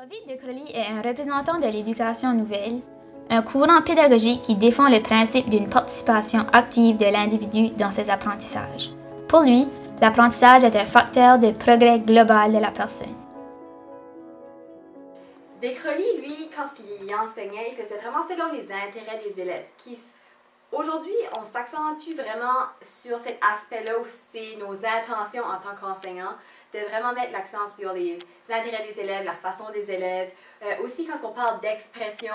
Ovid de Crowley est un représentant de l'éducation nouvelle, un courant pédagogique qui défend le principe d'une participation active de l'individu dans ses apprentissages. Pour lui, l'apprentissage est un facteur de progrès global de la personne. De Crowley, lui, quand il enseignait, il faisait vraiment selon les intérêts des élèves. Aujourd'hui, on s'accentue vraiment sur cet aspect-là où c'est nos intentions en tant qu'enseignants, de vraiment mettre l'accent sur les intérêts des élèves, la façon des élèves. Aussi, quand on parle d'expression,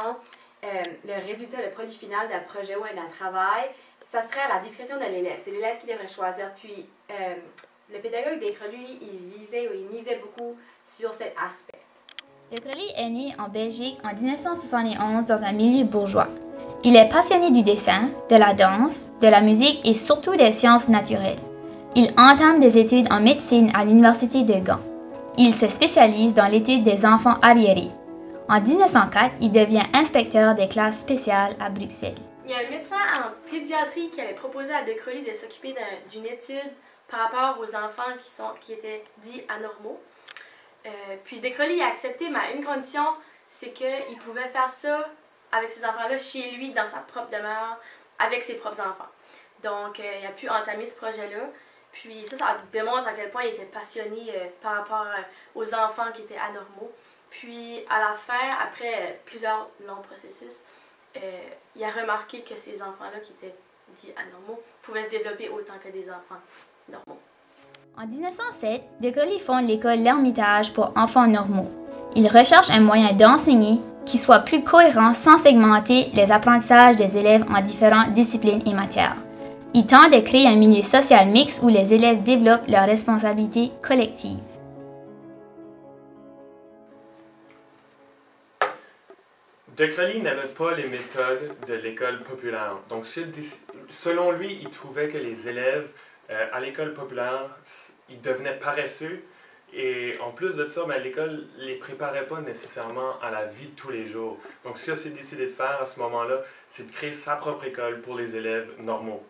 le résultat, le produit final d'un projet ou d'un travail, ça serait à la discrétion de l'élève. C'est l'élève qui devrait choisir. Puis, le pédagogue de Crowley, il misait beaucoup sur cet aspect. De Crowley est né en Belgique en 1971 dans un milieu bourgeois. Il est passionné du dessin, de la danse, de la musique et surtout des sciences naturelles. Il entame des études en médecine à l'université de Gand. Il se spécialise dans l'étude des enfants arriérés. En 1904, il devient inspecteur des classes spéciales à Bruxelles. Il y a un médecin en pédiatrie qui avait proposé à De Crowley de s'occuper d'une étude par rapport aux enfants qui étaient dits anormaux. Puis De Crowley a accepté, mais à une condition, c'est qu'il pouvait faire ça avec ces enfants-là chez lui, dans sa propre demeure, avec ses propres enfants. Donc, il a pu entamer ce projet-là. Puis ça démontre à quel point il était passionné par rapport aux enfants qui étaient anormaux. Puis à la fin, après plusieurs longs processus, il a remarqué que ces enfants-là qui étaient dits anormaux pouvaient se développer autant que des enfants normaux. En 1907, De Crowley fonde l'école L'Ermitage pour enfants normaux. Il recherche un moyen d'enseigner qui soit plus cohérent sans segmenter les apprentissages des élèves en différentes disciplines et matières. Il tente de créer un milieu social mixte où les élèves développent leurs responsabilités collectives. De Crowley n'avait pas les méthodes de l'école populaire. Donc, selon lui, il trouvait que les élèves à l'école populaire, ils devenaient paresseux. Et en plus de ça, l'école ne les préparait pas nécessairement à la vie de tous les jours. Donc, ce qu'il s'est décidé de faire à ce moment-là, c'est de créer sa propre école pour les élèves normaux.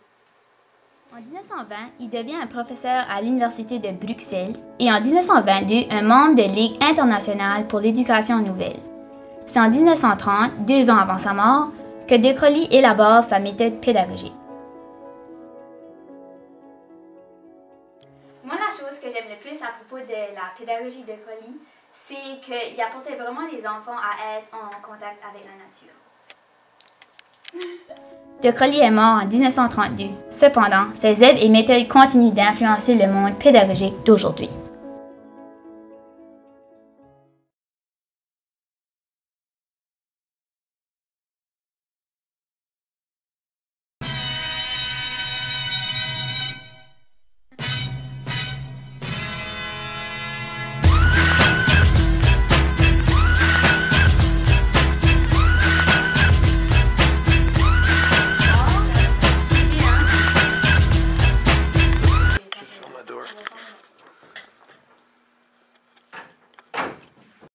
En 1920, il devient un professeur à l'Université de Bruxelles et en 1922, un membre de Ligue internationale pour l'éducation nouvelle. C'est en 1930, 2 ans avant sa mort, que De Crowley élabore sa méthode pédagogique. Moi, la chose que j'aime le plus à propos de la pédagogie de Crowley, c'est qu'il apportait vraiment les enfants à être en contact avec la nature. De Crowley est mort en 1932. Cependant, ses œuvres et méthodes continuent d'influencer le monde pédagogique d'aujourd'hui.